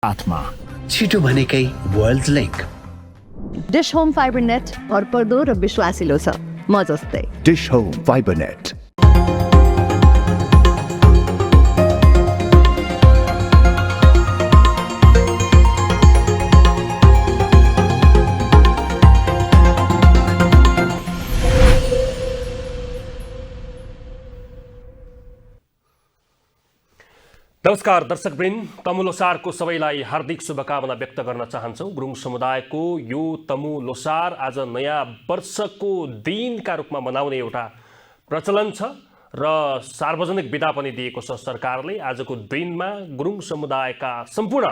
साथमा छिटो भनेकै world link. Dish home fibre net भरपर्दो र विश्वासिलो छ, म जस्तै। Dish home fibre net. नमस्कार दर्शकवृन्द, तमु लोसारको सबैलाई हार्दिक शुभकामना व्यक्त गर्न चाहन्छौँ। गुरुङ समुदायको यो तमु लोसार आज नयाँ वर्षको दिनका रूपमा मनाउने एउटा प्रचलन छ र सार्वजनिक बिदा पनि दिएको छ सरकारले। आजको दिनमा गुरुङ समुदायका सम्पूर्ण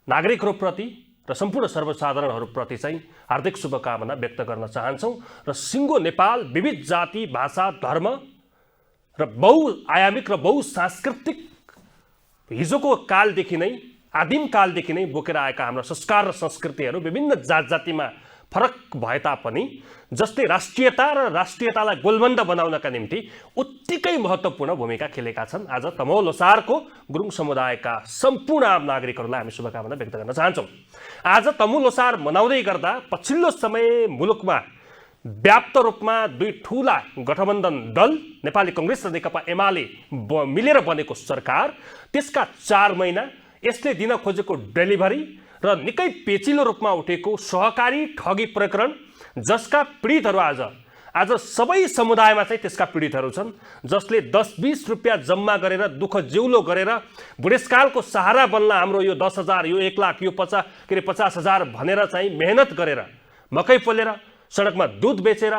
नागरिकहरूप्रति र सम्पूर्ण सर्वसाधारणहरूप्रति चाहिँ हार्दिक शुभकामना व्यक्त गर्न चाहन्छौँ र सिङ्गो नेपाल विविध जाति, भाषा, धर्म र बहुआयामिक र बहुसांस्कृतिक हिजोको कालदेखि नै, आदिम कालदेखि नै बोकेर आएका हाम्रा संस्कार र संस्कृतिहरू विभिन्न जात जातिमा फरक भए तापनि जसले राष्ट्रियता र राष्ट्रियतालाई गोलबन्द बनाउनका निम्ति उत्तिकै महत्त्वपूर्ण भूमिका खेलेका छन्। आज तमु लोसारको गुरुङ समुदायका सम्पूर्ण आम नागरिकहरूलाई हामी शुभकामना व्यक्त गर्न चाहन्छौँ। आज तमु लोसार मनाउँदै गर्दा पछिल्लो समय मुलुकमा व्याप्त रूपमा दुई ठूला गठबन्धन दल नेपाली कांग्रेस र नेकपा एमाले मिलेर बनेको सरकार, त्यसका 4 महिना यसले दिन खोजेको डेलिभरी र निकै पेचिलो रूपमा उठेको सहकारी ठगी प्रकरण, जसका पीडितहरू आज सबै समुदायमा चाहिँ त्यसका पीडितहरू छन्, जसले 10-20 रुपियाँ जम्मा गरेर दुःख जिउलो गरेर बुढेसकालको सहारा बन्न हाम्रो यो 10,000, यो 1 लाख, यो 50,000 भनेर चाहिँ मेहनत गरेर मकै पोलेर सडकमा दूध बेचेर,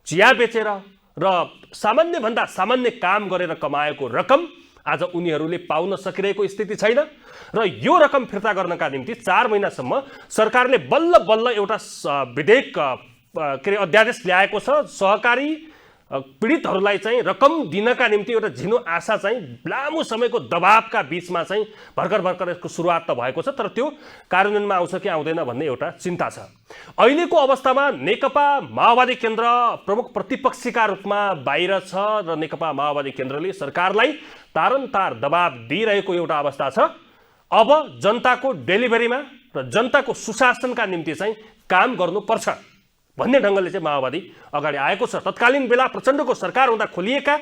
चिया बेचेर र सामान्यभन्दा सामान्य काम गरेर कमाएको रकम आज उनीहरूले पाउन सकिरहेको स्थिति छैन र यो रकम फिर्ता गर्नका निम्ति 4 महिनासम्म सरकारले बल्ल बल्ल एउटा विधेयक अध्यादेश ल्याएको छ। सहकारी पीडितहरूलाई चाहिँ रकम दिनका निम्ति एउटा झिनो आशा चाहिँ लामो समयको दबावका बीचमा चाहिँ भर्खर यसको सुरुवात त भएको छ, तर त्यो कार्यान्वयनमा आउँछ कि आउँदैन भन्ने एउटा चिन्ता छ। अहिलेको अवस्थामा नेकपा माओवादी केन्द्र प्रमुख प्रतिपक्षीका रूपमा बाहिर छ र नेकपा माओवादी केन्द्रले सरकारलाई तारन्तार दबाव दिइरहेको एउटा अवस्था छ। अब जनताको डेलिभरीमा र जनताको सुशासनका निम्ति चाहिँ काम गर्नुपर्छ भन्ने ढङ्गले चाहिँ माओवादी अगाडि आएको छ। तत्कालीन बेला प्रचण्डको सरकार हुँदा खोलिएका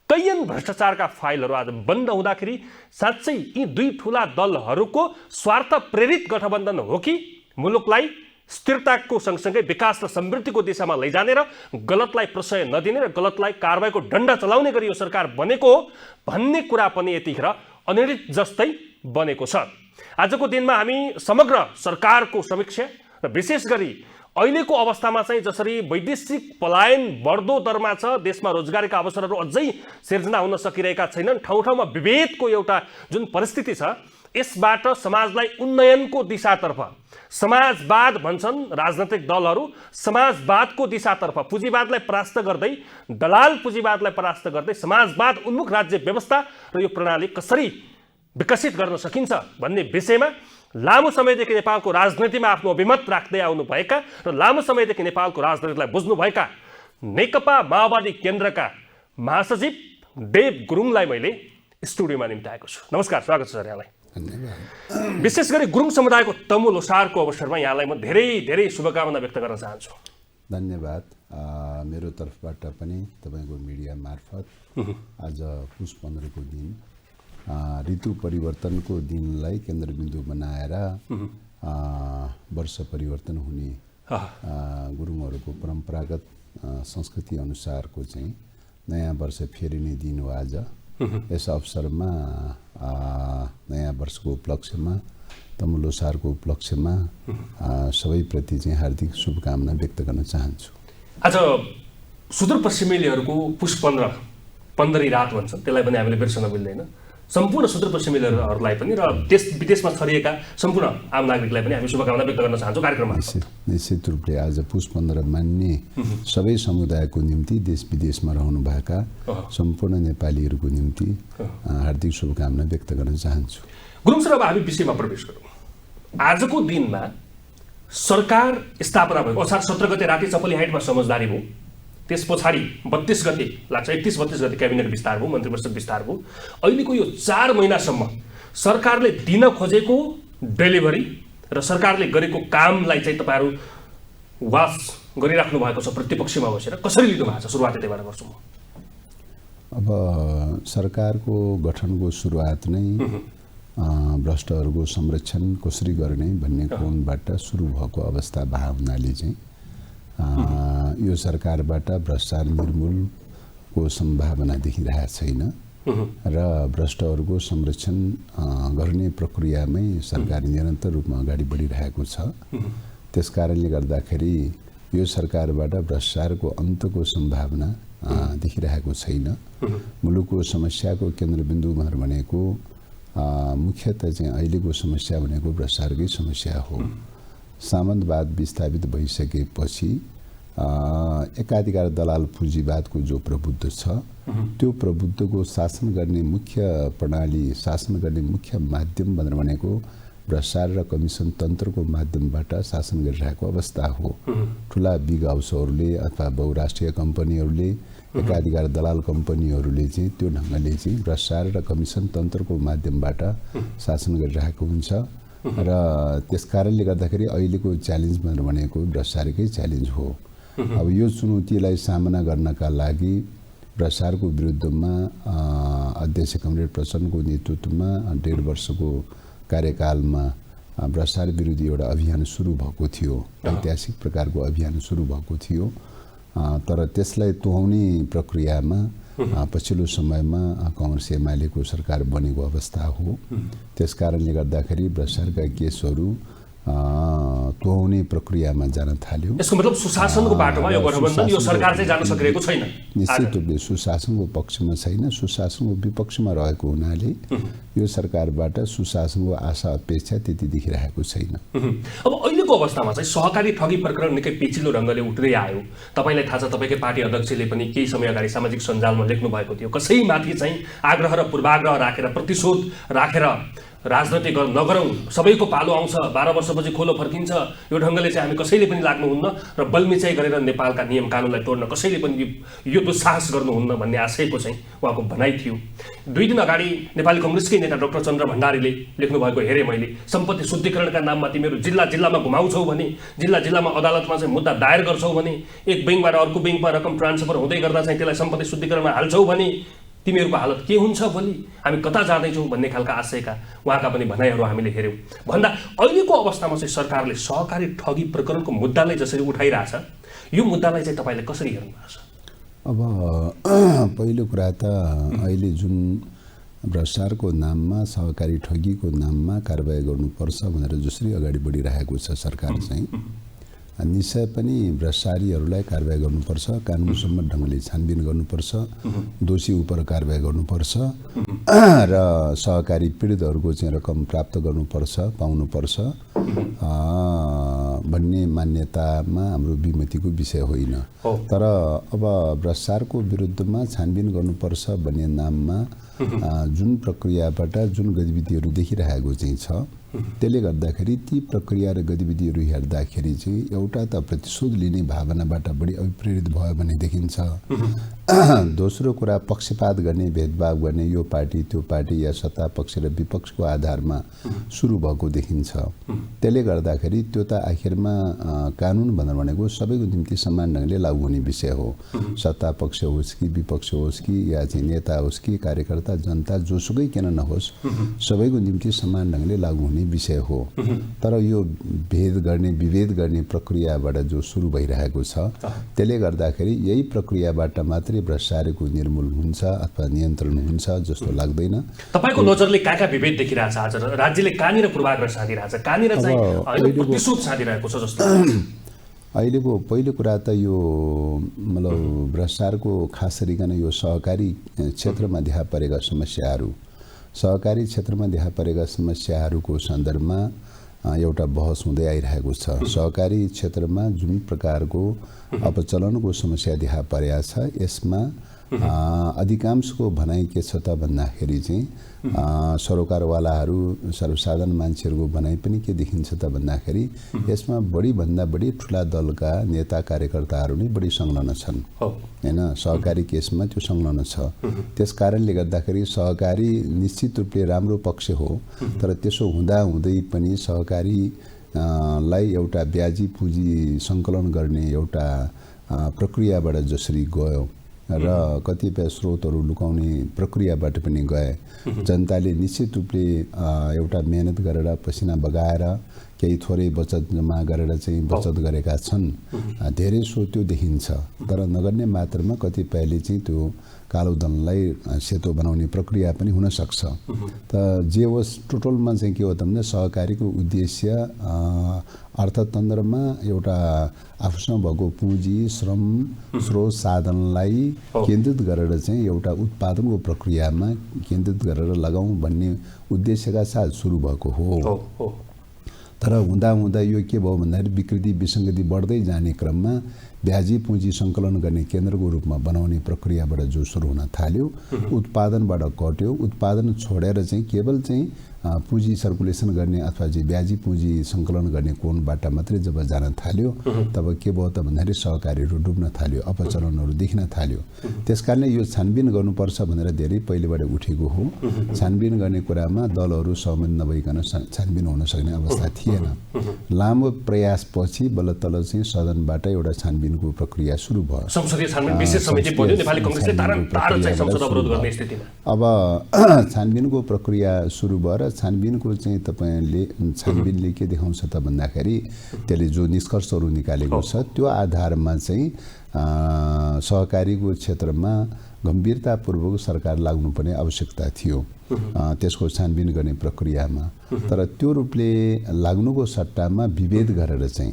कैयन भ्रष्टाचारका फाइलहरू आज बन्द हुँदाखेरि साँच्चै यी दुई ठूला दलहरूको स्वार्थ प्रेरित गठबन्धन हो कि मुलुकलाई स्थिरताको सँगसँगै विकास र समृद्धिको दिशामा लैजाने र गलतलाई प्रशय नदिने र गलतलाई कारबाहीको डन्डा चलाउने गरी यो सरकार बनेको हो भन्ने कुरा पनि यतिखेर अनिश्चित जस्तै बनेको छ। आजको दिनमा हामी समग्र सरकारको समीक्षा र विशेष गरी अहिलेको अवस्थामा चाहिँ जसरी वैदेशिक पलायन बढ्दो दरमा छ, देशमा रोजगारीका अवसरहरू अझै सिर्जना हुन सकिरहेका छैनन्, ठाउँ ठाउँमा विभेदको एउटा जुन परिस्थिति छ, यसबाट समाजलाई उन्नयनको दिशातर्फ, समाजवाद भन्छन् राजनैतिक दलहरू, समाजवादको दिशातर्फ पुँजीवादलाई परास्त गर्दै, दलाल पुँजीवादलाई परास्त गर्दै समाजवाद उन्मुख राज्य व्यवस्था र यो प्रणाली कसरी विकसित गर्न सकिन्छ भन्ने विषयमा लामो समयदेखि नेपालको राजनीतिमा आफ्नो अभिमत राख्दै आउनुभएका र लामो समयदेखि नेपालको राजनीतिलाई बुझ्नुभएका नेकपा माओवादी केन्द्रका महासचिव देव गुरुङलाई मैले स्टुडियोमा निम्ताएको छु। नमस्कार, स्वागत छ सर यहाँलाई। धन्यवाद। विशेष गरी गुरुङ समुदायको तमु लोसारको अवसरमा यहाँलाई म धेरै शुभकामना व्यक्त गर्न चाहन्छु। धन्यवाद। मेरो तर्फबाट पनि तपाईँको मिडिया मार्फत आज पुष 15 को दिन ऋतु परिवर्तनको दिनलाई केन्द्रबिन्दु बनाएर वर्ष परिवर्तन हुने गुरुङहरूको परम्परागत संस्कृति अनुसारको चाहिँ नयाँ वर्ष फेरिने दिन हो आज। यस अवसरमा नयाँ वर्षको उपलक्ष्यमा, तमु लोसारको उपलक्ष्यमा सबैप्रति चाहिँ हार्दिक शुभकामना व्यक्त गर्न चाहन्छु। आज सुदूरपश्चिमेलीहरूको पुष 15 रात भन्छन्, त्यसलाई पनि हामीले बिर्सन मिल्दैन। सम्पूर्ण सुदूरपश्चिमेलीहरूलाई पनि र देश विदेशमा छरिएका सम्पूर्ण आम नागरिकलाई पनि हामी शुभकामना व्यक्त गर्न चाहन्छौँ कार्यक्रममा। निश्चित रूपले आज पुष 15 मान्ने सबै समुदायको निम्ति, देश विदेशमा रहनुभएका सम्पूर्ण नेपालीहरूको निम्ति हार्दिक शुभकामना व्यक्त गर्न चाहन्छु। गुरुङ सर, अब हामी विषयमा प्रवेश गरौँ। आजको दिनमा सरकार स्थापना भएको असार 17 गते राति चपली हाइटमा समझदारी भयो, त्यस पछाडि 32 गते लाग्छ 31-32 गते क्याबिनेट विस्तार भयो, मन्त्री परिषद विस्तार भयो। अहिलेको यो 4 महिनासम्म सरकारले दिन खोजेको डेलिभरी र सरकारले गरेको कामलाई चाहिँ तपाईहरु वास गरिराख्नु भएको छ प्रतिपक्षमा बसेर कसरी लिनु भएको छ सुरुवात त्यहीबाट गर्छु म। अब सरकारको गठनको सुरुवात नै भ्रष्टहरूको संरक्षण कसरी गर्ने भन्ने कोणबाट सुरु भएको अवस्था भए हुनाले चाहिँ यो सरकारबाट भ्रष्टाचार निर्मूलको सम्भावना देखिरहेको छैन र भ्रष्टहरूको संरक्षण गर्ने प्रक्रियामै सरकार निरन्तर रूपमा अगाडि बढिरहेको छ। त्यसकारणले गर्दाखेरि यो सरकारबाट भ्रष्टाचारको अन्तको सम्भावना देखिरहेको छैन। मुलुकको समस्याको केन्द्रबिन्दु भनेको मुख्यतः चाहिँ अहिलेको समस्या भनेको भ्रष्टाचारकै समस्या हो। सामन्तवाद विस्थापित भइसकेपछि एकाधिकार दलाल पुँजीवादको जो प्रबुद्ध छ त्यो प्रबुद्धको शासन गर्ने मुख्य प्रणाली, शासन गर्ने मुख्य माध्यम भनेको भ्रष्टाचार र कमिसन तन्त्रको माध्यमबाट शासन गरिरहेको अवस्था हो। ठुला बिग हाउसहरूले अथवा बहुराष्ट्रिय कम्पनीहरूले, एकाधिकार दलाल कम्पनीहरूले चाहिँ त्यो ढङ्गले चाहिँ भ्रष्टाचार र कमिसन तन्त्रको माध्यमबाट शासन गरिरहेको हुन्छ र त्यसकारणले गर्दाखेरि अहिलेको च्यालेन्ज भनेको भ्रष्टाचारकै च्यालेन्ज हो। अब यो चुनौतीलाई सामना गर्नका लागि भ्रष्टाचारको विरुद्धमा अध्यक्ष कमरेड प्रचण्डको नेतृत्वमा 1.5 वर्षको कार्यकालमा भ्रष्टाचार विरोधी एउटा अभियान सुरु भएको थियो। ऐतिहासिक प्रकारको अभियान सुरु भएको थियो। तर त्यसलाई तोड्ने प्रक्रियामा पछिल्लो समयमा कांग्रेस एमालेको सरकार बनेको अवस्था हो। त्यसकारणले गर्दाखेरि भ्रष्टाचारका केसहरू तोड्ने प्रक्रियामा जान थाल्यो। यसको मतलब सुशासनको बाटोमा यो गठबन्धन, यो सरकार चाहिँ जान सकिरहेको छैन। निश्चित रूपले सुशासनको पक्षमा छैन, सुशासनको विपक्षमा रहेको हुनाले यो सरकारबाट सुशासनको आशा अपेक्षा त्यति देखिरहेको छैन। अब अहिलेको अवस्थामा चाहिँ सहकारी ठगी प्रकरण निकै पेचिलो ढङ्गले उठ्दै आयो। तपाईलाई थाहा छ, तपाईकै पार्टी अध्यक्षले पनि केही समय अगाडि सामाजिक सञ्जालमा लेख्नु भएको थियो, कसैमाथि चाहिँ आग्रह र पूर्वाग्रह राखेर, प्रतिशोध राखेर राजनीति नगरौँ, सबैको पालो आउँछ, 12 वर्षपछि खोलो फर्किन्छ, यो ढङ्गले चाहिँ हामी कसैले पनि लाग्नुहुन्न र बलमिचाइ गरेर नेपालका नियम कानुनलाई तोड्न कसैले पनि यो दुस्साहस गर्नुहुन्न भन्ने आशयको चाहिँ उहाँको भनाइ थियो। 2 दिन अगाडि नेपाली कांग्रेसकै नेता डाक्टर चन्द्र भण्डारीले लेख्नु भएको हेरेँ मैले, सम्पत्ति शुद्धिकरणका नाममा तिमीहरू जिल्ला जिल्लामा घुमाउँछौ भने, जिल्ला जिल्लामा अदालतमा चाहिँ मुद्दा दायर गर्छौ भने, एक बैंकबाट अर्को बैंकमा रकम ट्रान्सफर हुँदै गर्दा चाहिँ त्यसलाई सम्पत्ति शुद्धिकरणमा हाल्छौ भने तिमीहरूको हालत के हुन्छ, भोलि हामी कता जाँदैछौँ भन्ने खालका आशयका उहाँका पनि भनाइहरू हामीले हेऱ्यौँ। भन्दा अहिलेको अवस्थामा चाहिँ सरकारले सहकारी ठगी प्रकरणको मुद्दालाई जसरी उठाइरहेछ, यो मुद्दालाई चाहिँ तपाईँले कसरी हेर्नु भएको छ? अब पहिलो कुरा त अहिले जुन भ्रष्टाचारको नाममा, सहकारी ठगीको नाममा कारबाही गर्नुपर्छ भनेर जसरी अगाडि बढिरहेको छ सरकार चाहिँ, निश्चय पनि भ्रष्टाचारीहरूलाई कारबाही गर्नुपर्छ, कानुनसम्म ढङ्गले छानबिन गर्नुपर्छ, दोषी उप कारबाही गर्नुपर्छ र सहकारी पीडितहरूको चाहिँ रकम प्राप्त गर्नुपर्छ, पाउनुपर्छ भन्ने मान्यतामा हाम्रो विमतिको विषय होइन। तर अब भ्रष्टाचारको विरुद्धमा छानबिन गर्नुपर्छ भन्ने नाममा जुन प्रक्रियाबाट जुन गतिविधिहरू देखिरहेको चाहिँ छ, त्यसले गर्दाखेरि ती प्रक्रिया र गतिविधिहरू हेर्दाखेरि चाहिँ एउटा त प्रतिशोध लिने भावनाबाट बढी अभिप्रेरित भयो भने देखिन्छ। दोस्रो कुरा पक्षपात गर्ने, भेदभाव गर्ने, यो पार्टी त्यो पार्टी या सत्ता पक्ष र विपक्षको आधारमा सुरु भएको देखिन्छ। त्यसले गर्दाखेरि त्यो त आखिरमा कानुन भनेको सबैको निम्ति समान ढङ्गले लागू हुने विषय हो। सत्ता पक्ष होस् कि विपक्ष होस् कि या चाहिँ नेता होस् कि कार्यकर्ता जनता जोसुकै किन नहोस्, सबैको निम्ति समान ढङ्गले लागू हुने विषय हो। तर यो भेद गर्ने, विभेद गर्ने प्रक्रियाबाट जो सुरु भइरहेको छ, त्यसले गर्दाखेरि यही प्रक्रियाबाट मात्रै भ्रष्टाचारको निर्मूल हुन्छ अथवा नियन्त्रण हुन्छ जस्तो लाग्दैन। तपाईको नजरले कहाँ विभेद देखिरहेछ? आज राज्यले कहाँनिर पूर्वाग्रह साधिरहेछ, कहाँनिर चाहिँ प्रतिशोध साधिरहेको छ जस्तो? अहिलेको पहिलो कुरा त यो मतलब भ्रष्टाचारको खास गरिकन यो सहकारी क्षेत्रमा देखा परेका समस्याहरू, सहकारी क्षेत्रमा देखा परेका समस्याहरूको सन्दर्भमा एउटा बहस हुँदै आइरहेको छ। सहकारी क्षेत्रमा जुन प्रकारको अपचलनको समस्या देखा परेको छ, यसमा अधिकांशको भनाइ के छ त भन्दाखेरि चाहिँ सरोकारवालाहरू सर्वसाधारण मान्छेहरूको भनाइ पनि के देखिन्छ त भन्दाखेरि यसमा बढीभन्दा बढी ठुला दलका नेता कार्यकर्ताहरू नै बढी संलग्न छन् हैन सहकारी केसमा त्यो संलग्न छ त्यस कारणले गर्दाखेरि सहकारी निश्चित रूपले राम्रो पक्ष हो तर त्यसो हुँदा हुँदै पनि सहकारी लाई एउटा ब्याजी पुँजी सङ्कलन गर्ने एउटा प्रक्रियाबाट जसरी गयो र कतिपय स्रोतहरू लुकाउने प्रक्रियाबाट पनि गए जनताले निश्चित रूपले एउटा मेहनत गरेर पसिना बगाएर केही थोरै बचत जम्मा गरेर चाहिँ बचत गरेका छन् धेरै सो त्यो देखिन्छ तर नगर्ने मात्रामा कतिपयले चाहिँ त्यो कालो धनलाई सेतो बनाउने प्रक्रिया पनि हुन सक्छ त जे होस् टोटलमा चाहिँ के हो त भन्दा सहकारीको उद्देश्य अर्थतन्त्रमा एउटा आफूसँग भएको पुँजी श्रम स्रोत साधनलाई केन्द्रित गरेर चाहिँ एउटा उत्पादनको प्रक्रियामा केन्द्रित गरेर लगाउँ भन्ने उद्देश्यका साथ सुरु भएको हो तर हुँदा हुँदा यो के भयो भन्दाखेरि विकृति विसङ्गति बढ्दै जाने क्रममा ब्याजी पुँजी सङ्कलन गर्ने केन्द्रको रूपमा बनाउने प्रक्रियाबाट जो सुरु हुन थाल्यो उत्पादनबाट कट्यो उत्पादन छोडेर चाहिँ केवल चाहिँ पुँजी सर्कुलेसन गर्ने अथवा चाहिँ ब्याजी पुँजी सङ्कलन गर्ने कोणबाट मात्रै जब जान थाल्यो तब के भयो त भन्दाखेरि सहकारीहरू डुब्न थाल्यो अपचलनहरू देखिन थाल्यो त्यसकारणले यो छानबिन गर्नुपर्छ भनेर धेरै पहिलेबाट उठेको हो छानबिन गर्ने कुरामा दलहरू सहमत नभइकन छानबिन हुन सक्ने अवस्था थिएन लामो प्रयासपछि बल्ल तल चाहिँ सदनबाट एउटा छानबिनको प्रक्रिया सुरु भयो संसदीय छानबिन विशेष समिति बन्यो नेपाली कांग्रेसले तारन्तार चाहिँ संसद अवरोध गर्ने स्थितिमा अब छानबिनको प्रक्रिया सुरु भएर छानबिनको चाहिँ तपाईले छानबिनले के देखाउँछ त भन्दाखेरि त्यसले जो निष्कर्षहरू निकालेको छ त्यो आधारमा चाहिँ सहकारीको क्षेत्रमा गम्भीरतापूर्वक सरकार लाग्नुपर्ने आवश्यकता थियो त्यसको छानबिन गर्ने प्रक्रियामा तर त्यो रूपले लाग्नुको सट्टामा विभेद गरेर चाहिँ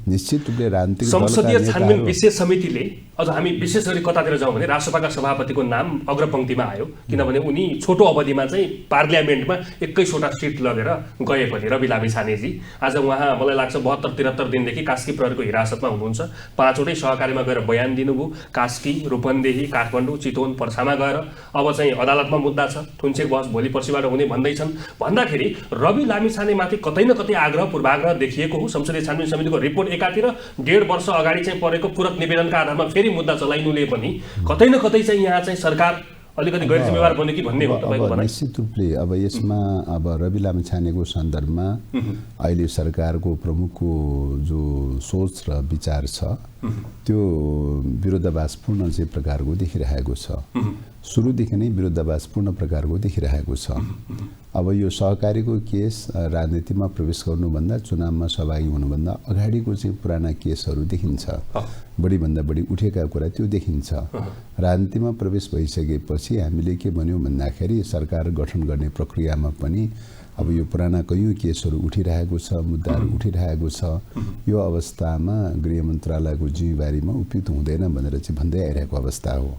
निश्चित रूपले राजनीतिक संसदीय छानबिन विशेष समितिले अझ हामी विशेष गरी कतातिर जाउँ भने राष्ट्रसभाका सभापतिको नाम अग्रपंक्तिमा आयो किनभने उनी छोटो अवधिमा चाहिँ पार्लियामेन्टमा 21वटा सिट लगेर गए पनि रवि लामिछानेजी आज उहाँ मलाई लाग्छ 72-73 दिनदेखि कास्की प्रहरीको हिरासतमा हुनुहुन्छ 5वटै सहकारीमा गएर बयान दिनुभयो कास्की रूपन्देही काठमाडौँ चितवन पर्सामा गएर अब चाहिँ अदालतमा मुद्दा छ थुन्चेक बहस भोलि पर्सिबाट हुने भन्दैछन् भन्दाखेरि रवि लामिछानेमाथि कतै न कतै आग्रह पूर्वाग्रह देखिएको हो संसदीय छानबिन समितिको रिपोर्ट एकातिर 1.5 वर्ष अगाडि चाहिँ परेको पूरक निवेदनका आधारमा फेरि मुद्दा चलाइनुले पनि कतै न कतै चाहिँ यहाँ चाहिँ सरकार अलिकति गैर जिम्मेवार बन्यो कि भन्ने हो तपाईको भनाइ निश्चित रूपले अब यसमा अब रवि लामिछानेको सन्दर्भमा अहिले सरकारको प्रमुखको जो सोच र विचार छ त्यो विरोधाभासपूर्ण चाहिँ प्रकारको देखिरहेको छ सुरुदेखि नै विरोधाभासपूर्ण प्रकारको देखिरहेको छ अब यो सहकारीको केस राजनीतिमा प्रवेश गर्नुभन्दा चुनावमा सहभागी हुनुभन्दा अगाडिको चाहिँ पुराना केसहरू देखिन्छ बढीभन्दा बढी उठेका कुरा त्यो देखिन्छ राजनीतिमा प्रवेश भइसकेपछि हामीले के भन्यौँ भन्दाखेरि सरकार गठन गर्ने प्रक्रियामा पनि अब यो पुराना कयौं केसहरू उठिरहेको छ मुद्दाहरू उठिरहेको छ यो अवस्थामा गृह मन्त्रालयको जिम्मेवारीमा उपयुक्त हुँदैन भनेर चाहिँ भन्दै आइरहेको अवस्था हो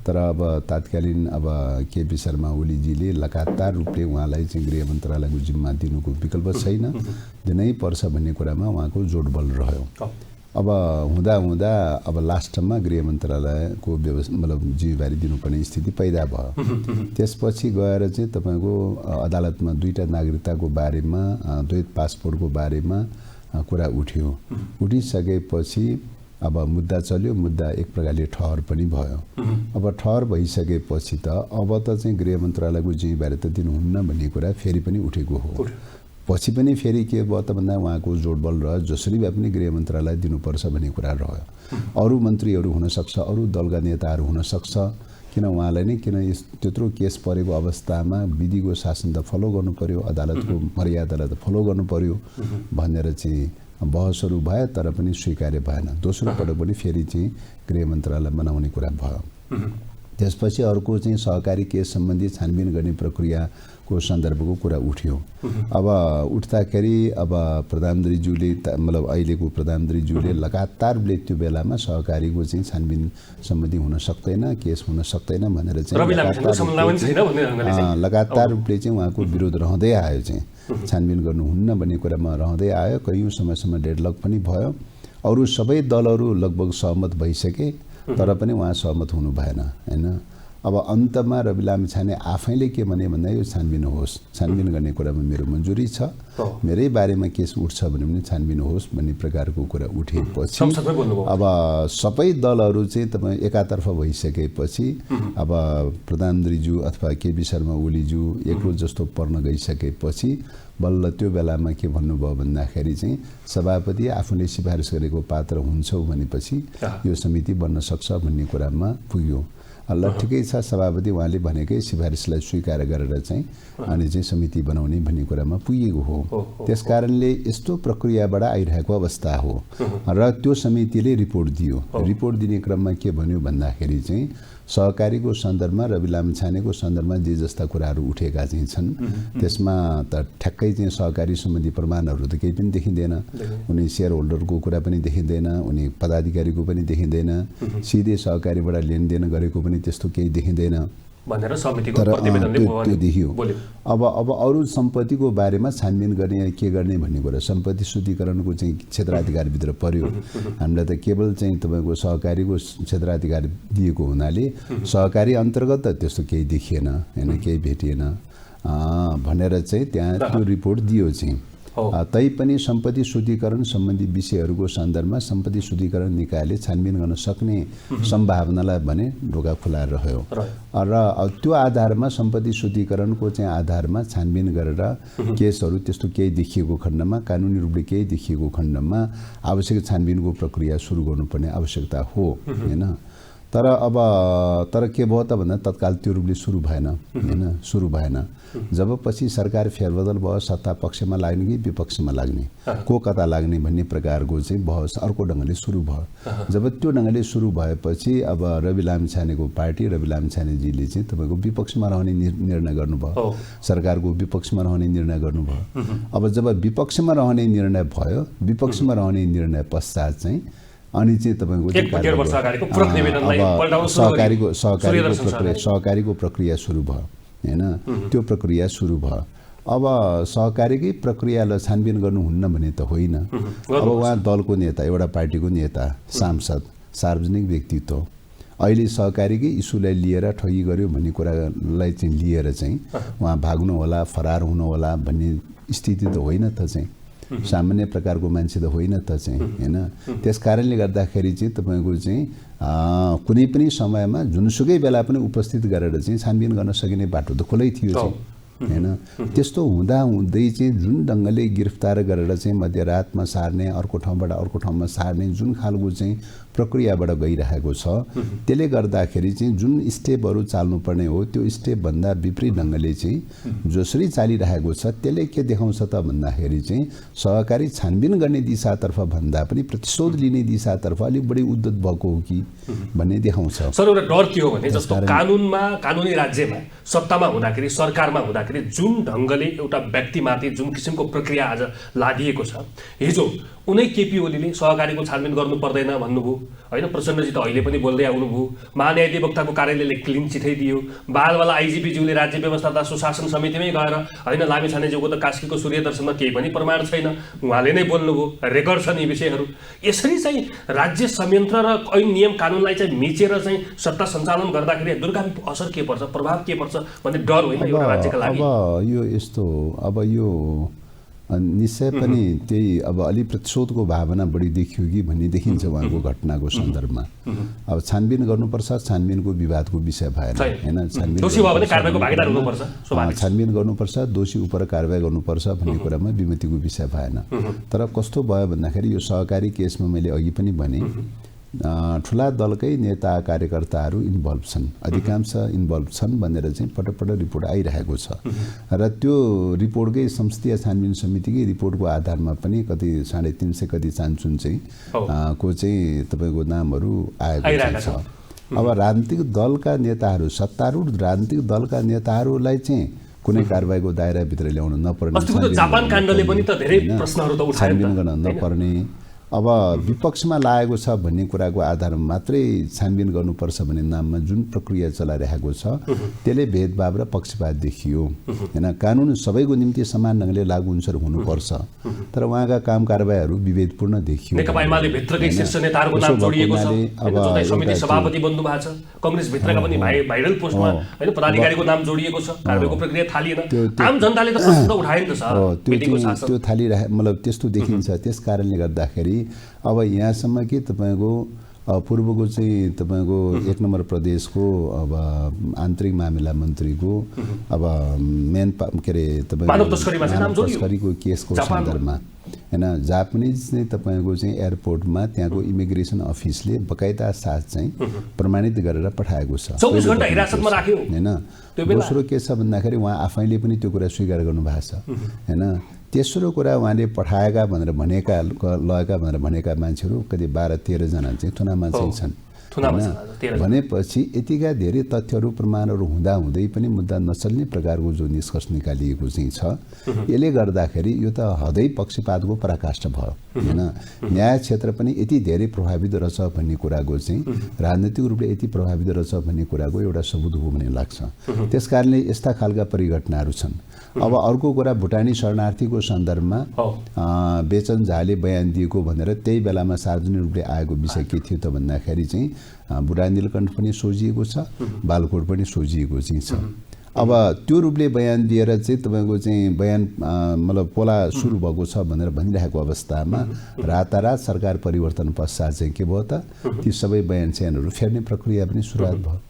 तर अब तात्कालीन अब केपी शर्मा ओलीजीले लगातार रूपले उहाँलाई चाहिँ गृह मन्त्रालयको जिम्मा दिनुको विकल्प छैन दिनै पर्छ भन्ने कुरामा उहाँको जोडबल रह्यो अब हुँदा हुँदा अब लास्टमा गृह मन्त्रालयको मतलब जिम्मेवारी दिनुपर्ने स्थिति पैदा भयो त्यसपछि गएर चाहिँ तपाईको अदालतमा 2टा नागरिकताको बारेमा द्वैत पासपोर्टको बारेमा कुरा उठ्यो उठिसकेपछि अब मुद्दा चल्यो मुद्दा एक प्रकारले ठहर पनि भयो अब ठहर भइसकेपछि त अब त चाहिँ गृह मन्त्रालयको जिम्मेवारी त दिनुहुन्न भन्ने कुरा फेरि पनि उठेको हो पछि पनि फेरि के भयो त भन्दा उहाँको जोडबल रह्यो जसरी भए पनि गृह मन्त्रालय दिनुपर्छ भन्ने कुरा रह्यो अरू मन्त्रीहरू हुन सक्छ अरू दलका नेताहरू हुन सक्छ किन उहाँलाई नै किन त्यत्रो केस परेको अवस्थामा विधिको शासन त फलो गर्नु पर्यो अदालतको मर्यादालाई त फलो गर्नु पर्यो भनेर चाहिँ बहसहरू भए तर पनि स्वीकार्य भएन दोस्रो पटक पनि फेरि चाहिँ गृह मन्त्रालय बनाउने कुरा भयो त्यसपछि अर्को चाहिँ सहकारी केस सम्बन्धी छानबिन गर्ने प्रक्रियाको सन्दर्भको कुरा उठ्यो अब उठ्दाखेरि अब प्रधानमन्त्रीज्यूले मतलब अहिलेको प्रधानमन्त्रीज्यूले लगातार रूपले त्यो बेलामा सहकारीको चाहिँ छानबिन सम्बन्धी हुन सक्दैन केस हुन सक्दैन भनेर चाहिँ लगातार रूपले चाहिँ उहाँको विरोध रहँदै आयो चाहिँ छानबिन गर्नुहुन्न भन्ने कुरामा रहँदै आयो कयौं समयसम्म डेडलक पनि भयो अरू सबै दलहरू लगभग सहमत भइसके तर पनि उहाँ सहमत हुनु भएन हैन। अब अन्तमा रवि लामिछाने आफैले के भने भन्दा यो छानबिन होस्, छानबिन गर्ने कुरामा मेरो मन्जुरी छ, मेरै बारेमा केस उठ्छ भने पनि छानबिन होस् भन्ने प्रकारको कुरा उठेपछि अब सबै दलहरू चाहिँ तपाईँ एकातर्फ भइसकेपछि अब प्रधानमन्त्रीज्यू अथवा केपी शर्मा ओलीज्यू एक्लो जस्तो पर्न गइसकेपछि बल्ल त्यो बेलामा के भन्नुभयो भन्दाखेरि चाहिँ सभापति आफूले सिफारिस गरेको पात्र हुन्छौ भनेपछि यो समिति बन्न सक्छ भन्ने कुरामा पुग्यो। ल ठिकै छ, सभापति उहाँले भनेकै सिफारिसलाई स्वीकार गरेर चाहिँ अनि चाहिँ समिति बनाउने भन्ने कुरामा पुगेको हो। त्यसकारणले यस्तो प्रक्रियाबाट आइरहेको अवस्था हो र त्यो समितिले रिपोर्ट दियो। रिपोर्ट दिने क्रममा के भन्यो भन्दाखेरि चाहिँ सहकारीको सन्दर्भमा रवि लामिछानेको सन्दर्भमा जे जस्ता कुराहरू उठेका चाहिँ छन् त्यसमा त ठ्याक्कै चाहिँ सहकारी सम्बन्धी प्रमाणहरू त केही पनि देखिँदैन, उनी सेयर होल्डरको कुरा पनि देखिँदैन, उनी पदाधिकारीको पनि देखिँदैन, सिधै सहकारीबाट लेनदेन गरेको पनि त्यस्तो केही देखिँदैन भनेर समितिको प्रतिवेदनले त्यो देखियो। अब अरू सम्पत्तिको बारेमा छानबिन गर्ने के गर्ने भन्ने कुरा सम्पत्ति शुद्धिकरणको चाहिँ क्षेत्राधिकारभित्र पर्यो। हामीलाई त केवल चाहिँ तपाईँको सहकारीको क्षेत्राधिकार दिएको हुनाले सहकारी अन्तर्गत त त्यस्तो केही देखिएन हैन, केही भेटिएन भनेर चाहिँ त्यहाँ त्यो रिपोर्ट दियो चाहिँ। तैपनि सम्पत्ति शुद्धिकरण सम्बन्धी विषयहरूको सन्दर्भमा सम्पत्ति शुद्धिकरण निकायले छानबिन गर्न सक्ने सम्भावनालाई भने ढोका खुला रह्यो र त्यो आधारमा सम्पत्ति शुद्धिकरणको चाहिँ आधारमा छानबिन गरेर केसहरू त्यस्तो केही देखिएको खण्डमा, कानुनी रूपले केही देखिएको खण्डमा आवश्यक छानबिनको प्रक्रिया सुरु गर्नुपर्ने आवश्यकता हो हैन। तर के भयो त भन्दा तत्काल त्यो रूपले सुरु भएन हैन, सुरु भएन। जब पछि सरकार फेरबदल भयो, सत्ता पक्षमा लाग्ने कि विपक्षमा लाग्ने, को कता लाग्ने भन्ने प्रकारको चाहिँ बहस अर्को ढङ्गले सुरु भयो। जब त्यो ढङ्गले सुरु भएपछि अब रवि लामिछानेको पार्टी रवि लामिछानेजीले चाहिँ तपाईँको विपक्षमा रहने निर्णय गर्नुभयो, सरकारको विपक्षमा रहने निर्णय गर्नुभयो। अब जब विपक्षमा रहने निर्णय भयो, विपक्षमा रहने निर्णय पश्चात चाहिँ अनि चाहिँ तपाईँको सहकारीको प्रक्रिया सुरु भयो हैन, त्यो प्रक्रिया सुरु भयो। अब सहकारीकै प्रक्रियालाई छानबिन गर्नुहुन्न भने त होइन। अब उहाँ दलको नेता, एउटा पार्टीको नेता, सांसद, सार्वजनिक व्यक्तित्व, अहिले सहकारीकै इस्युलाई लिएर ठगी गर्यो भन्ने कुरालाई चाहिँ लिएर चाहिँ उहाँ भाग्नु होला, फरार हुनु होला भन्ने स्थिति त होइन त चाहिँ, सामान्य प्रकारको मान्छे त होइन त चाहिँ हैन। त्यस कारणले गर्दाखेरि चाहिँ तपाईँको चाहिँ कुनै पनि समयमा जुनसुकै बेला पनि उपस्थित गरेर चाहिँ छानबिन गर्न सकिने बाटो त खुलै थियो चाहिँ हैन। त्यस्तो हुँदा हुँदै चाहिँ जुन ढङ्गले गिरफ्तार गरेर चाहिँ मध्यरातमा सार्ने, अर्को ठाउँबाट अर्को ठाउँमा सार्ने जुन खालको चाहिँ प्रक्रियाबाट गइरहेको छ, त्यसले गर्दाखेरि चाहिँ जुन स्टेपहरू चाल्नुपर्ने हो त्यो स्टेपभन्दा विपरीत ढङ्गले चाहिँ जसरी चालिरहेको छ त्यसले के देखाउँछ त भन्दाखेरि चाहिँ सहकारी छानबिन गर्ने दिशातर्फ भन्दा पनि प्रतिशोध लिने दिशातर्फ अलिक बढी उद्यत भएको हो कि भन्ने देखाउँछ। सर एउटा डर के हो भने जस्तो कानुनमा, कानुनी राज्यमा सत्तामा हुँदाखेरि, सरकारमा हुँदाखेरि जुन ढङ्गले एउटा व्यक्तिमाथि जुन किसिमको प्रक्रिया आज लागिएको छ, हिजो उनै केपी ओलीले सहकारीको छानबिन गर्नु पर्दैन भन्नुभयो होइन, प्रचण्डजी त अहिले पनि बोल्दै आउनुभयो, महान्यायाधिवक्ताको कार्यालयले क्लिन चिठै दियो, बालवाला आइजिपीज्यूले राज्य व्यवस्था तथा सुशासन समितिमै गएर होइन लामिछानेज्यूको त कास्कीको सूर्य दर्शनमा केही पनि प्रमाण छैन, उहाँले नै बोल्नुभयो, रेकर्ड छन् यी विषयहरू। यसरी चाहिँ राज्य संयन्त्र र ऐन नियम कानुनलाई चाहिँ मिचेर चाहिँ सत्ता सञ्चालन गर्दाखेरि दुर्गामी असर के पर्छ, प्रभाव के पर्छ भन्ने डर होइन एउटा राज्यका लागि? अब यो यस्तो, अब यो निश्चय पनि त्यही अब अलि प्रतिशोधको भावना बढी देखियो कि भन्ने देखिन्छ उहाँको घटनाको सन्दर्भमा। अब छानबिन गर्नुपर्छ, छानबिनको विवादको विषय भएन हैन, छानबिन गर्नुपर्छ, दोषी उप कारबाही गर्नुपर्छ भन्ने कुरामा विमतिको विषय भएन। तर कस्तो भयो भन्दाखेरि यो सहकारी केसमा मैले अघि पनि भने ठुला दलकै नेता कार्यकर्ताहरू इन्भल्भ छन्, अधिकांश इन्भल्भ छन् भनेर चाहिँ पटक पटक रिपोर्ट आइरहेको छ र त्यो रिपोर्टकै संसदीय छानबिन समितिकै रिपोर्टको आधारमा पनि कति 350 कति चान्चुन चाहिँ को चाहिँ तपाईँको नामहरू आएको छ। अब राजनीतिक दलका नेताहरू, सत्तारूढ राजनीतिक दलका नेताहरूलाई चाहिँ कुनै कारबाहीको दायराभित्र ल्याउन नपर्ने, जापान काण्डले पनि त धेरै प्रश्नहरू त उठायो, छानबिन गर्न नपर्ने अब विपक्षमा लागेको छ भन्ने कुराको आधारमा मात्रै छानबिन गर्नुपर्छ भन्ने नाममा जुन प्रक्रिया चलाइरहेको छ त्यसले भेदभाव र पक्षपात देखियो हैन। कानुन सबैको निम्ति समान ढङ्गले लागू हुन्छ हुनुपर्छ, तर उहाँका काम कारबाहीहरू विभेदपूर्ण देखियो। नेकपा एमाले भित्रकै शीर्ष नेताहरूको नाम जोडिएको छ, अब समिति सभापति बन्नु भएको छ, कङ्ग्रेस भित्रका पनि भाइरल पोस्टमा हैन पदाधिकारीको नाम जोडिएको छ, कारबाहीको प्रक्रिया थालिएन। आम जनताले त प्रश्न उठाए नि त सर, त्यो थालिरहे मतलब त्यस्तो देखिन्छ। त्यस कारणले गर्दाखेरि अब यहाँसम्म कि तपाईँको पूर्वको चाहिँ तपाईँको 1 नम्बर प्रदेशको अब आन्तरिक मामिला मन्त्रीको अब मेन के अरे तपाईँको तस्करीको केसको सन्दर्भमा हैन, जापानिज चाहिँ तपाईँको चाहिँ एयरपोर्टमा त्यहाँको इमिग्रेसन अफिसले बकाइदा साथ चाहिँ प्रमाणित गरेर पठाएको छ। 24 घण्टा हिरासतमा राख्यो हैन। दोस्रो के छ भन्दाखेरि उहाँ आफैले पनि त्यो कुरा स्वीकार गर्नुभएको छ हैन। तेस्रो कुरा उहाँले पठाएका भनेर भनेका लगेका भनेर भनेका मान्छेहरू कति 12-13 जना चाहिँ थुनामा चाहिँ छन् भनेपछि यतिका धेरै तथ्यहरू प्रमाणहरू हुँदाहुँदै पनि मुद्दा नचल्ने प्रकारको जो निष्कर्ष निकालिएको चाहिँ छ, यसले गर्दाखेरि यो त हदै पक्षपातको पराकाष्ठ भयो हैन। न्याय क्षेत्र पनि यति धेरै प्रभावित रहेछ भन्ने कुराको चाहिँ राजनीतिक रूपले यति प्रभावित रहेछ भन्ने कुराको एउटा सबुत हो भन्ने लाग्छ। त्यसकारणले यस्ता खालका परिघटनाहरू छन्। अब अर्को कुरा भुटानी शरणार्थीको सन्दर्भमा बेचन झाले बयान दिएको भनेर त्यही बेलामा सार्वजनिक रूपले आएको विषय के थियो त भन्दाखेरि चाहिँ बुढा नीलकण्ठ पनि सोझिएको छ, बालकोट पनि सोझिएको चाहिँ छ। अब त्यो रूपले बयान दिएर चाहिँ तपाईँको चाहिँ बयान मतलब पोला सुरु भएको छ भनेर भनिरहेको अवस्थामा रातारात सरकार परिवर्तन पश्चात चाहिँ के भयो त ती सबै बयान चयनहरू फेर्ने प्रक्रिया पनि सुरुवात भयो।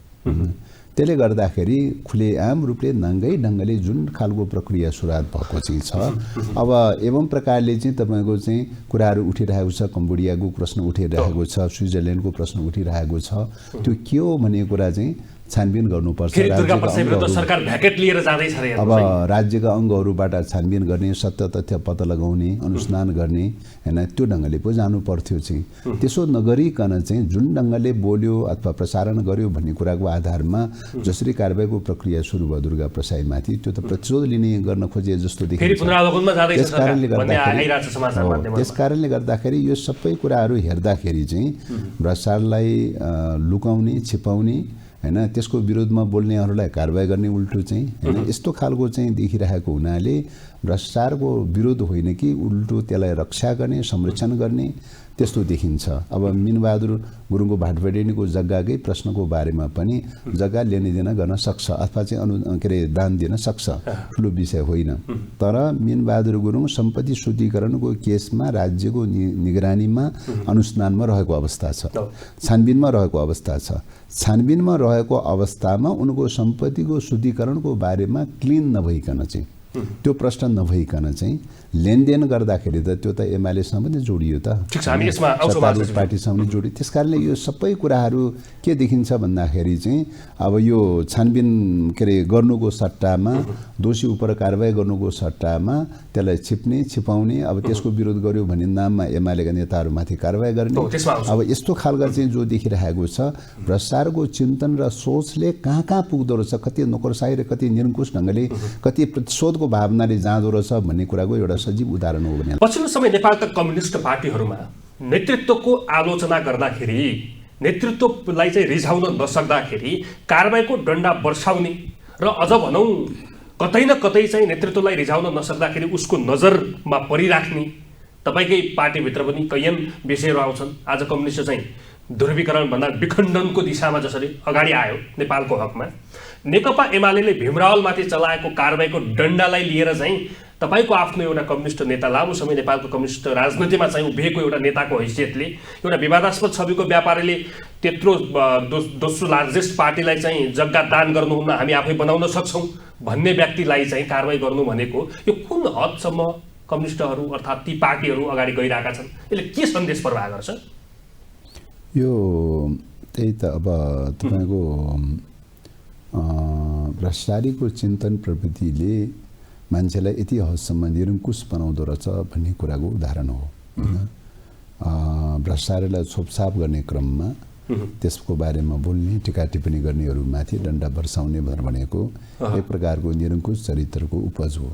त्यसले गर्दाखेरि खुलेआम रूपले नाङ्गै ढङ्गले जुन खालको प्रक्रिया सुरुवात भएको चाहिँ छ, अब एवं प्रकारले चाहिँ तपाईँको चाहिँ कुराहरू उठिरहेको छ। कम्बोडियाको प्रश्न उठिरहेको छ, स्विजरल्यान्डको प्रश्न उठिरहेको छ। त्यो के हो भन्ने कुरा चाहिँ छानबिन गर्नुपर्छ। अब राज्यका अङ्गहरूबाट छानबिन गर्ने, सत्य तथ्य पत्ता लगाउने, अनुसन्धान गर्ने हैन, त्यो ढङ्गले पो जानु पर्थ्यो चाहिँ। त्यसो नगरिकन चाहिँ जुन ढङ्गले बोल्यो अथवा प्रसारण गर्यो भन्ने कुराको आधारमा जसरी कारबाहीको प्रक्रिया सुरु भयो दुर्गा प्रसाईमाथि, त्यो त प्रतिशोध लिने गर्न खोजे जस्तो देखिन्छ। त्यस कारणले गर्दाखेरि यो सबै कुराहरू हेर्दाखेरि चाहिँ भ्रष्टाचारलाई लुकाउने, छिपाउने हैन, त्यसको विरोधमा बोल्नेहरूलाई कारबाही गर्ने उल्टो चाहिँ हैन, यस्तो खालको चाहिँ देखिरहेको हुनाले भ्रष्टाचारको विरोध होइन कि उल्टो त्यसलाई रक्षा गर्ने, संरक्षण गर्ने त्यस्तो देखिन्छ। अब मिनबहादुर गुरुङको भाटभटेनीको जग्गाकै प्रश्नको बारेमा पनि जग्गा लेने दिन गर्न सक्छ अथवा चाहिँ के अरे दान दिन सक्छ, ठुलो विषय होइन। तर मिनबहादुर गुरुङ सम्पत्ति शुद्धिकरणको केसमा राज्यको निगरानीमा अनुसन्धानमा रहेको अवस्था छ, छानबिनमा रहेको अवस्था छ। छानबिनमा रहेको अवस्थामा उनको सम्पत्तिको शुद्धिकरणको बारेमा क्लिन नभइकन चाहिँ त्यो प्रश्न नभइकन चाहिँ लेनदेन गर्दाखेरि त त्यो त एमालेसँग पनि जोडियो त, सत्तारूढ पार्टीसँग पनि जोडियो। त्यस कारणले यो सबै कुराहरू के देखिन्छ भन्दाखेरि चाहिँ अब यो छानबिन के अरे गर्नुको सट्टामा, दोषी उप कारबाही गर्नुको सट्टामा त्यसलाई छिप्ने, छिपाउने, अब त्यसको विरोध गर्यो भन्ने नाममा एमालेका नेताहरूमाथि कारबाही गर्ने, अब यस्तो खालका चाहिँ जो देखिरहेको छ भ्रष्टाचारको चिन्तन र सोचले कहाँ कहाँ पुग्दो रहेछ, कति नोकरसाही र कति निरङ्कुश ढङ्गले, कति प्रतिशोधको भावनाले जाँदो रहेछ भन्ने कुराको एउटा सजीव उदाहरण हो भने पछिल्लो समय नेपालका कम्युनिस्ट पार्टीहरूमा नेतृत्वको आलोचना गर्दाखेरि, नेतृत्वलाई चाहिँ रिझाउन नसक्दाखेरि कारबाहीको डन्डा बर्साउने र अझ भनौँ कतै न कतै चाहिँ नेतृत्वलाई रिझाउन नसक्दाखेरि उसको नजरमा परिराख्ने तपाईँकै पार्टीभित्र पनि कैयन विषयहरू आउँछन्। आज कम्युनिस्ट चाहिँ ध्रुवीकरण भन्दा विखण्डनको दिशामा जसरी अगाडि आयो नेपालको हकमा, नेकपा एमाले भीमरावलमाथि चलाएको कारबाहीको डन्डालाई लिएर चाहिँ तपाईँको आफ्नो एउटा कम्युनिस्ट नेता, लामो समय नेपालको कम्युनिस्ट राजनीतिमा चाहिँ उभिएको एउटा नेताको हैसियतले एउटा विवादास्पद छविको व्यापारीले त्यत्रो दोस्रो लार्जेस्ट पार्टीलाई चाहिँ जग्गा दान गर्नुहुन्न, हामी आफै बनाउन सक्छौँ भन्ने व्यक्तिलाई चाहिँ कारबाही गर्नु भनेको यो कुन हदसम्म कम्युनिस्टहरू अर्थात् ती पार्टीहरू अगाडि गइरहेका छन्, यसले के सन्देश प्रवाह गर्छ? यो त्यही त अब तपाईँको भ्रष्टाचारीको चिन्तन प्रवृत्तिले मान्छेलाई यति हदसम्म निरङ्कुश बनाउँदो रहेछ भन्ने कुराको उदाहरण हो। भ्रष्टाचारीलाई छोपछाप गर्ने क्रममा त्यसको बारेमा बोल्ने, टिका टिप्पणी गर्नेहरूमाथि डन्डा बर्साउने भनेर भनेको एक प्रकारको निरङ्कुश चरित्रको उपज हो।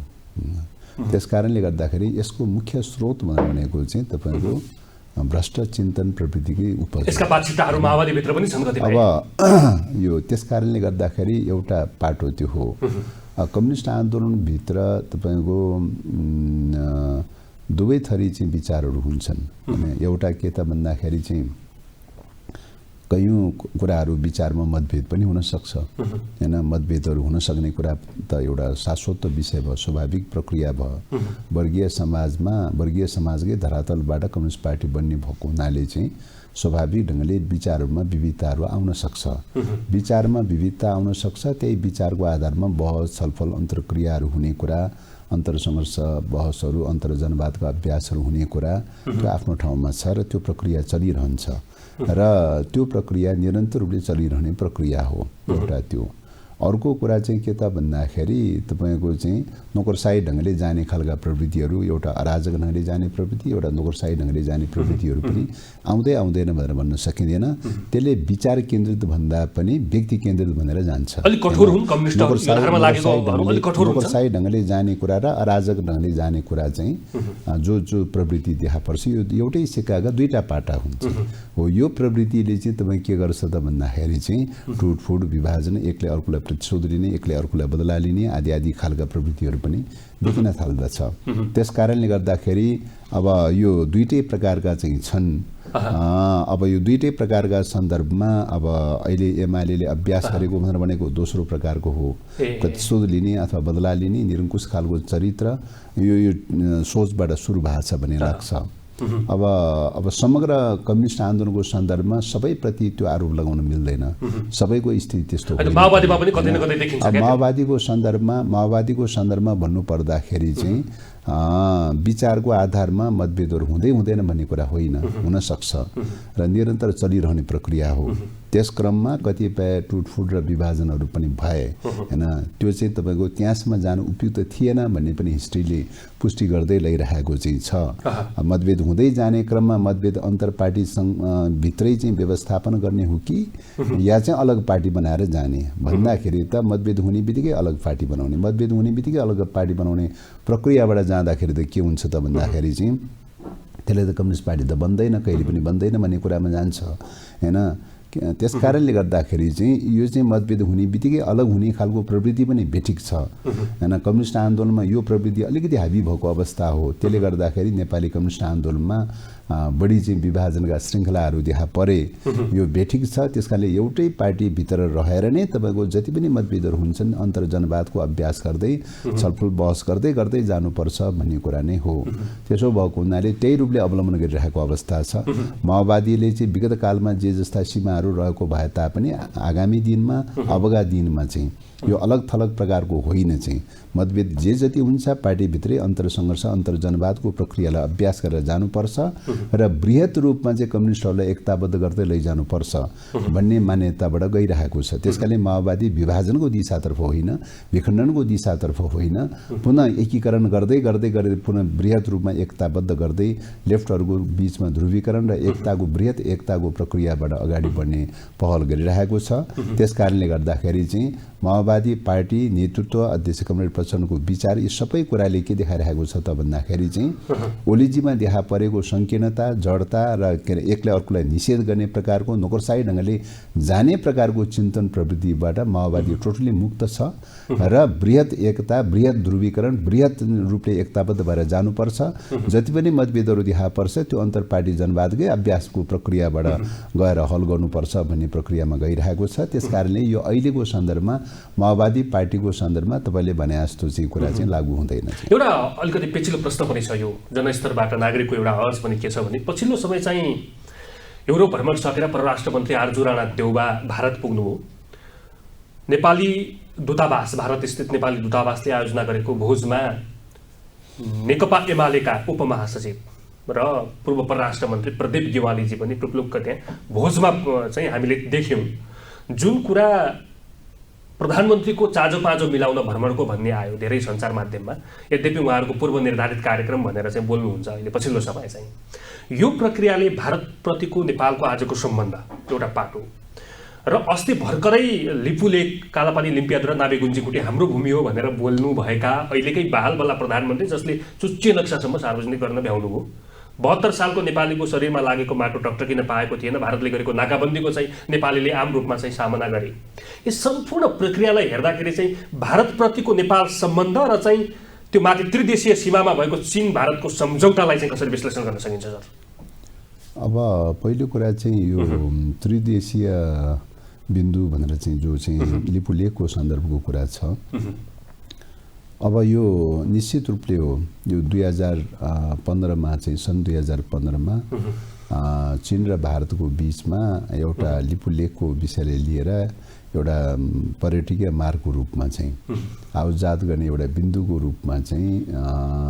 त्यस कारणले गर्दाखेरि यसको मुख्य स्रोत भनेको चाहिँ तपाईँको भ्रष्ट चिन्तन प्रवृत्तिकै उपज। यसका बाछिटाहरू माओवादीभित्र पनि छन् कतिपय। अब यो त्यस कारणले गर्दाखेरि एउटा पाटो त्यो हो। कम्युनिस्ट आन्दोलनभित्र तपाईँको दुवै थरी चाहिँ विचारहरू हुन्छन्। एउटा के त भन्दाखेरि चाहिँ कयौँ कुराहरू विचारमा मतभेद पनि हुन सक्छ हैन। मतभेदहरू हुन सक्ने कुरा त एउटा शाश्वत विषय भयो, स्वाभाविक प्रक्रिया भयो। वर्गीय समाजकै धरातलबाट कम्युनिस्ट पार्टी बन्ने भएको हुनाले चाहिँ स्वाभाविक ढङ्गले विचारहरूमा विविधताहरू आउन सक्छ। विचारमा विविधता आउन सक्छ, त्यही विचारको आधारमा बहस छलफल अन्तर्क्रियाहरू हुने कुरा, अन्तरसङ्घर्ष बहसहरू अन्तर्जनवादका अभ्यासहरू हुने कुरा त्यो आफ्नो ठाउँमा छ र त्यो प्रक्रिया चलिरहन्छ र त्यो प्रक्रिया निरन्तर रूपले चलिरहने प्रक्रिया हो एउटा त्यो। अर्को कुरा चाहिँ के त भन्दाखेरि तपाईँको चाहिँ नोकरसाही ढङ्गले जाने खालका प्रवृत्तिहरू, एउटा अराजक ढङ्गले जाने प्रवृत्ति, एउटा नोकरसाही ढङ्गले जाने प्रवृत्तिहरू पनि आउँदैन भनेर भन्न सकिँदैन। त्यसले विचार केन्द्रित भन्दा पनि व्यक्ति केन्द्रित भनेर जान्छ। नोकरसाही ढङ्गले जाने कुरा र अराजक ढङ्गले जाने कुरा चाहिँ जो प्रवृत्ति देखा पर्छ यो एउटै सिक्काका दुईटा पाटा हुन्छ हो। यो प्रवृत्तिले चाहिँ तपाईँ के गर्छ त भन्दाखेरि चाहिँ टुटफुट विभाजन, एकले अर्कोलाई प्रतिशोध लिने, एकले अर्कोलाई बदला लिने आदि खालका प्रवृत्तिहरू पनि देखिन थाल्दछ। त्यस कारणले गर्दाखेरि अब यो दुईटै प्रकारका चाहिँ छन्। अब यो दुईटै प्रकारका सन्दर्भमा अब अहिले एमाले अभ्यास गरेको भनेको दोस्रो प्रकारको हो, प्रतिशोध लिने अथवा बदला लिने निरङ्कुश खालको चरित्र यो सोचबाट सुरु भएको छ भन्ने लाग्छ। अब समग्र कम्युनिस्ट आन्दोलनको सन्दर्भमा सबैप्रति त्यो आरोप लगाउन मिल्दैन। सबैको स्थिति त्यस्तो होइन। माओवादीको सन्दर्भमा भन्नु पर्दाखेरि चाहिँ विचारको आधारमा मतभेदहरू हुँदैन भन्ने कुरा होइन, हुन सक्छ र निरन्तर चलिरहने प्रक्रिया हो। त्यस क्रममा कतिपय टुटफुट र विभाजनहरू पनि भए हैन। त्यो चाहिँ तपाईँको त्यहाँसम्म जानु उपयुक्त थिएन भन्ने पनि हिस्ट्रीले पुष्टि गर्दै ल्याइरहेको चाहिँ छ। मतभेद हुँदै जाने क्रममा मतभेद अन्तर पार्टी भित्रै चाहिँ व्यवस्थापन गर्ने हो कि या चाहिँ अलग पार्टी बनाएर जाने भन्दाखेरि त मतभेद हुने बित्तिकै अलग पार्टी बनाउने, मतभेद हुने बित्तिकै अलग पार्टी बनाउने प्रक्रियाबाट जाँदाखेरि त के हुन्छ त भन्दाखेरि चाहिँ त्यसले त कम्युनिस्ट पार्टी त बन्दैन, कहिले पनि बन्दैन भन्ने कुरामा जान्छ हैन। त्यस कारणले गर्दाखेरि चाहिँ यो चाहिँ मतभेद हुने बित्तिकै अलग हुने खालको प्रवृत्ति पनि भेटिक छ हैन। कम्युनिस्ट आन्दोलनमा यो प्रवृत्ति अलिकति हाबी भएको अवस्था हो। त्यसले गर्दाखेरि नेपाली कम्युनिस्ट आन्दोलनमा बढी चाहिँ विभाजनका श्रृङ्खलाहरू देखा परे, यो भेटिक छ। त्यसकारणले एउटै पार्टीभित्र रहेर नै तपाईँको जति पनि मतभेदहरू हुन्छन् अन्तर्जनवादको अभ्यास गर्दै छलफल बहस गर्दै जानुपर्छ भन्ने कुरा नै हो। त्यसो भएको हुनाले त्यही रूपले अवलम्बन गरिरहेको अवस्था छ। माओवादीले चाहिँ विगत कालमा जे जस्ता सीमाहरू रहेको भए तापनि आगामी दिनमा अबका दिनमा चाहिँ यो अलग थलग प्रकारको होइन। चाहिँ मतभेद जे जति हुन्छ पार्टीभित्रै अन्तरसङ्घर्ष अन्तर्जनवादको प्रक्रियालाई अभ्यास गरेर जानुपर्छ र बृहत रूपमा चाहिँ कम्युनिस्टहरूलाई एकताबद्ध गर्दै लैजानुपर्छ भन्ने मान्यताबाट गइरहेको छ। त्यसकारणले माओवादी विभाजनको दिशातर्फ होइन, विखण्डनको दिशातर्फ होइन, पुनः एकीकरण गर्दै पुनः बृहत रूपमा एकताबद्ध गर्दै लेफ्टहरूको बिचमा ध्रुवीकरण र बृहत एकताको प्रक्रियाबाट अगाडि बढ्ने पहल गरिरहेको छ। त्यस कारणले गर्दाखेरि चाहिँ माओवादी पार्टी नेतृत्व अध्यक्ष कमरेड प्रचण्डको विचार यी सबै कुराले के देखाइरहेको छ त भन्दाखेरि चाहिँ ओलीजीमा देखा परेको सङ्कीर्णता, जडता र एकले अर्कोलाई निषेध गर्ने प्रकारको नोकरसाही ढङ्गले जाने प्रकारको चिन्तन प्रवृत्तिबाट माओवादी टोटली मुक्त छ र बृहत एकता, बृहत ध्रुवीकरण, बृहत रूपले एकताबद्ध भएर जानुपर्छ। जति पनि मतभेदहरू देखा पर्छ त्यो अन्तर पार्टी जनवादकै अभ्यासको प्रक्रियाबाट गएर हल गर्नुपर्छ भन्ने प्रक्रियामा गइरहेको छ। त्यसकारणले यो अहिलेको सन्दर्भमा माओवादी पार्टीको सन्दर्भमा तपाईँले भने जस्तो चाहिँ कुरा चाहिँ लागू हुँदैन। एउटा अलिकति पेचिलो प्रश्न पनि छ यो जनस्तरबाट नागरिकको एउटा आवाज पनि के छ भने पछिल्लो समय चाहिँ युरोप भ्रमण सकेर परराष्ट्र मन्त्री आर्जु राणा देउबा भारत पुग्नुभयो। नेपाली दूतावास, भारत स्थित नेपाली दूतावासले आयोजना गरेको भोजमा नेकपा एमालेका उपमहासचिव र पूर्व परराष्ट्र मन्त्री प्रदीप गेवालीजी पनि टुप्लुक्क त्यहाँ भोजमा चाहिँ हामीले देख्यौँ। जुन कुरा प्रधानमन्त्रीको चाँजो मिलाउन भ्रमणको भन्ने आयो धेरै सञ्चार माध्यममा, यद्यपि उहाँहरूको पूर्व निर्धारित कार्यक्रम भनेर चाहिँ बोल्नुहुन्छ अहिले पछिल्लो समय चाहिँ। यो प्रक्रियाले भारतप्रतिको नेपालको आजको सम्बन्ध एउटा पाटो र अस्ति भर्खरै लिपुलेक कालापानी लिम्पियाद र नाभे गुन्जीकुटी हाम्रो भूमि हो भनेर बोल्नु भएका अहिलेकै बहालबल्ला प्रधानमन्त्री जसले चुच्चे नक्सासम्म सार्वजनिक गर्न भ्याउनुभयो 72 सालको नेपालीको शरीरमा लागेको माटो टकटकिन पाएको थिएन। भारतले गरेको नाकाबन्दीको चाहिँ नेपालीले आम रूपमा चाहिँ सामना गरे। यस सम्पूर्ण प्रक्रियालाई हेर्दाखेरि चाहिँ भारतप्रतिको नेपाल सम्बन्ध र चाहिँ त्यो माथि त्रिदेशीय सीमामा भएको चीन भारतको सम्झौतालाई चाहिँ कसरी विश्लेषण गर्न सकिन्छ सर? अब पहिलो कुरा चाहिँ यो त्रिदेशीय बिन्दु भनेर चाहिँ जो चाहिँ लिपुलेखको सन्दर्भको कुरा छ। अब यो निश्चित रूपले हो यो 2015 मा चाहिँ सन् 2015 मा चीन र भारतको बीचमा एउटा लिपुलेखको विषयले लिएर एउटा पर्यटकीय मार्गको रूपमा चाहिँ आउजात गर्ने एउटा बिन्दुको रूपमा चाहिँ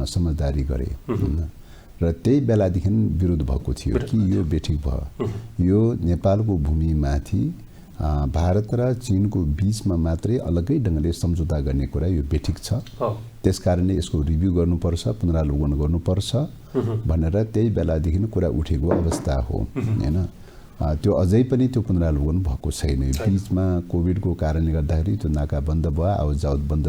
समझदारी गरे र त्यही बेलादेखि विरोध भएको थियो कि यो बेठिक भयो। यो नेपालको भूमिमाथि भारत र चीनको बीचमा मात्रै अलग्गै ढङ्गले सम्झौता गर्ने कुरा यो बेठिक छ। त्यसकारणले यसको रिभ्यू गर्नुपर्छ, पुनरावलोकन गर्नुपर्छ भनेर त्यही बेलादेखि कुरा उठेको अवस्था हो हैन। त्यो अझै पनि त्यो पुनरावलोकन भएको छैन। बीचमा कोभिडको कारणले गर्दाखेरि त्यो नाका बन्द भयो, आवाजावत बन्द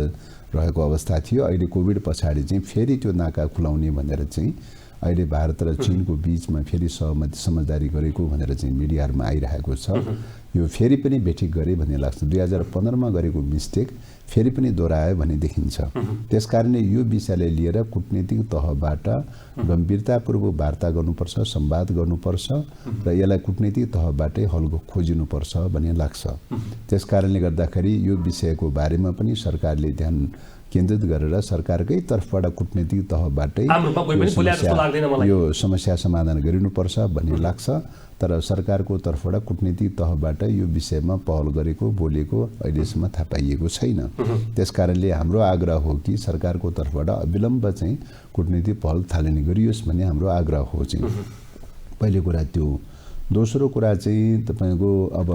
रहेको अवस्था थियो। अहिले कोभिड पछाडि चाहिँ फेरि त्यो नाका खुलाउने भनेर चाहिँ अहिले भारत र चीनको बीचमा फेरि सहमति समझदारी गरेको भनेर चाहिँ मिडियाहरुमा आइरहेको छ। यो फेरि पनि बेठिक गरे भन्ने लाग्छ। 2015 मा गरेको मिस्टेक फेरि पनि दोहोऱ्यायो भन्ने देखिन्छ। त्यसकारणले यो विषयलाई लिएर कूटनीतिक तहबाट गम्भीरतापूर्वक वार्ता गर्नुपर्छ, संवाद गर्नुपर्छ र यसलाई कूटनीतिक तहबाटै हल खोजिनुपर्छ भन्ने लाग्छ। त्यसकारणले गर्दाखेरि यो विषयको बारेमा पनि सरकारले ध्यान केन्द्रित गरेर सरकारकै तर्फबाट कूटनीतिक तहबाटै यो समस्या समाधान गरिनुपर्छ भन्ने लाग्छ। तर सरकारको तर्फबाट कूटनीतिक तहबाट यो विषयमा पहल गरेको बोलेको अहिलेसम्म थाहा पाइएको छैन। त्यसकारणले हाम्रो आग्रह हो कि सरकारको तर्फबाट अविलम्ब चाहिँ कूटनीतिक पहल थालनी गरियोस् भन्ने हाम्रो आग्रह हो। चाहिँ पहिलो कुरा त्यो। दोस्रो कुरा चाहिँ तपाईको अब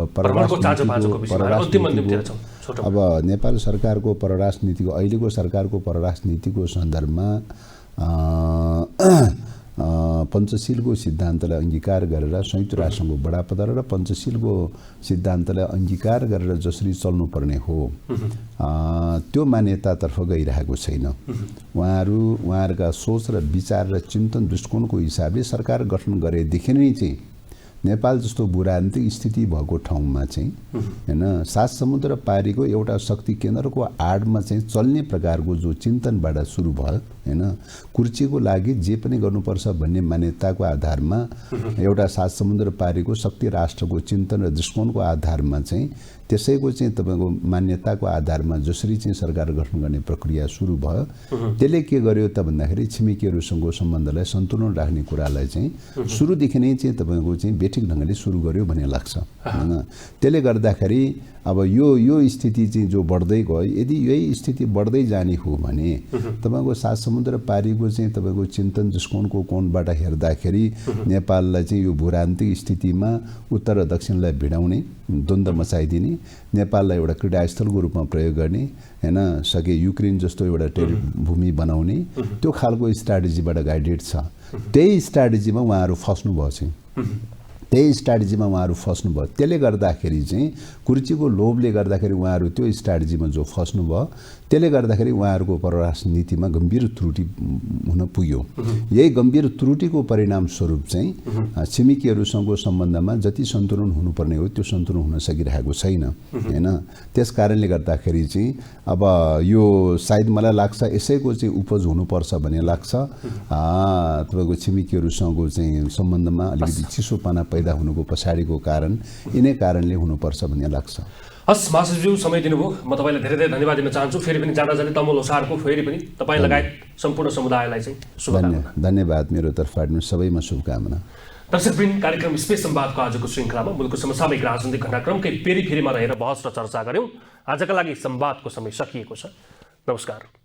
अब नेपाल सरकारको परराष्ट्र नीतिको अहिलेको सरकारको परराष्ट्र नीतिको सन्दर्भमा पञ्चशीलको सिद्धान्तलाई अंगीकार गरेर संयुक्त राष्ट्रको बडापदर र पञ्चशीलको सिद्धान्तलाई अंगीकार गरेर जसरी चल्नुपर्ने हो त्यो मान्यतातर्फ गइरहेको छैन। उहाँहरूका सोच र विचार र चिन्तन दृष्टिकोणको हिसाबले सरकार गठन गरेदेखि नै चाहिँ नेपाल जस्तो बुरान्तिक स्थिति भएको ठाउँमा चाहिँ हैन सात समुद्र पारीको एउटा शक्ति केन्द्रको आडमा चाहिँ चल्ने प्रकारको जो चिन्तनबाट सुरु भयो हैन कुर्चीको लागि जे पनि गर्नुपर्छ भन्ने मान्यताको आधारमा एउटा सात समुद्र पारीको शक्ति राष्ट्रको चिन्तन र दृष्टिकोणको आधारमा चाहिँ त्यसैको चाहिँ तपाईको मान्यताको आधारमा जसरी चाहिँ सरकार गठन गर्ने प्रक्रिया सुरु भयो त्यसले के गर्यो त भन्दाखेरि छिमेकीहरुसँगको सम्बन्धलाई सन्तुलन राख्ने कुरालाई चाहिँ सुरुदेखि नै चाहिँ तपाईको चाहिँ बेठिक ढंगले सुरु गर्यो भन्ने लाग्छ हैन। त्यसले गर्दाखेरि अब यो स्थिति चाहिँ जो बढ्दै गयो यदि यही स्थिति बढ्दै जाने हो भने तपाईको सात समुद्र पारीको चाहिँ तपाईको चिन्तन दृष्टिकोणको कोणबाट हेर्दाखेरि नेपाललाई चाहिँ यो भूरान्तिक स्थितिमा उत्तर र दक्षिणलाई भिडाउने द्वन्द्व मचाइदिने नेपाललाई एउटा क्रीडास्थलको रूपमा प्रयोग गर्ने हैन सके युक्रेन जस्तो एउटा भूमि बनाउने त्यो खालको स्ट्र्याटेजीबाट गाइडेड छ। त्यही स्ट्र्याटेजीमा उहाँहरु फस्नु भयो चाहिँ त्यही स्ट्र्याटेजीमा उहाँहरु फस्नु भयो। त्यसले गर्दाखेरि चाहिँ कुर्चीको लोभले गर्दाखेरि उहाँहरु त्यो स्ट्र्याटेजीमा जो फस्नु भयो त्यसले गर्दाखेरि उहाँहरुको परराष्ट्र नीतिमा गम्भीर त्रुटि हुन पुग्यो। यही गम्भीर त्रुटिको परिणाम स्वरूप चाहिँ छिमेकीहरुसँगको सम्बन्धमा जति सन्तुलन हुनुपर्ने हो त्यो सन्तुलन हुन सकिरहेको छैन हैन। त्यसकारणले गर्दाखेरि चाहिँ अब यो सायद मलाई लाग्छ यसैको चाहिँ उपज हुनुपर्छ भन्ने लाग्छ। तपाईको छिमेकीहरुसँगको चाहिँ सम्बन्धमा अलिकति चिसोपना पैदा हुनुको पछाडीको कारण यिनै कारणले हुनुपर्छ भन्ने लाग्छ। हस् महासचिवज्यू समय दिनुभयो, म तपाईलाई धेरै धेरै धन्यवाद दिन चाहन्छु। फेरि पनि जाँदा जाँदै तमु लोसारको फेरि पनि तपाई लगायत सम्पूर्ण समुदायलाई चाहिँ शुभकामना। धन्यवाद। मेरो तर्फबाट सबैमा शुभकामना। दर्शकवृन्द, कार्यक्रम स्पेस संवादको आजको श्रृंखलामा मुलुकको समसामयिक राजनीतिक घटनाक्रमकै पेरिफेरीमा रहेर बहस र चर्चा गर्यौं। आजका लागि संवादको समय सकिएको छ। नमस्कार।